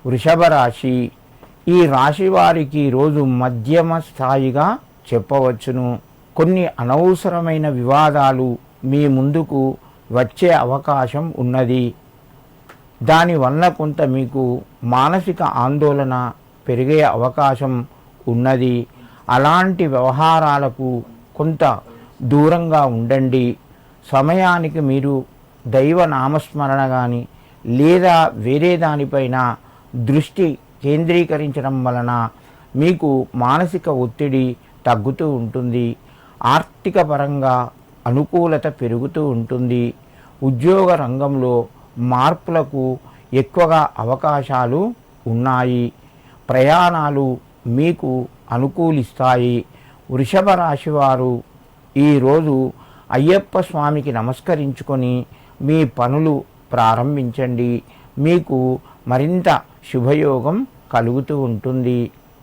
వృషభ రాశి. ఈ రాశి వారికి రోజు మధ్యమ స్థాయిగా చెప్పవచ్చును. కొన్ని అనవసరమైన వివాదాలు మీ ముందుకు వచ్చే అవకాశం ఉన్నది. దానివల్ల కొంత మీకు మానసిక ఆందోళన పెరిగే అవకాశం ఉన్నది. అలాంటి వ్యవహారాలకు కొంత దూరంగా ఉండండి. సమయానికి మీరు దైవ నామస్మరణ కానీ లేదా వేరే దానిపైన దృష్టి కేంద్రీకరించడం వలన మీకు మానసిక ఒత్తిడి తగ్గుతూ ఉంటుంది. ఆర్థిక పరంగా అనుకూలత పెరుగుతూ ఉంటుంది. ఉద్యోగ రంగంలో మార్పులకు ఎక్కువగా అవకాశాలు ఉన్నాయి. ప్రయాణాలు మీకు అనుకూలిస్తాయి. వృషభ రాశి వారు ఈరోజు అయ్యప్ప స్వామికి నమస్కరించుకొని మీ పనులు ప్రారంభించండి. మీకు మరింత శుభయోగం కలుగుతూ ఉంటుంది.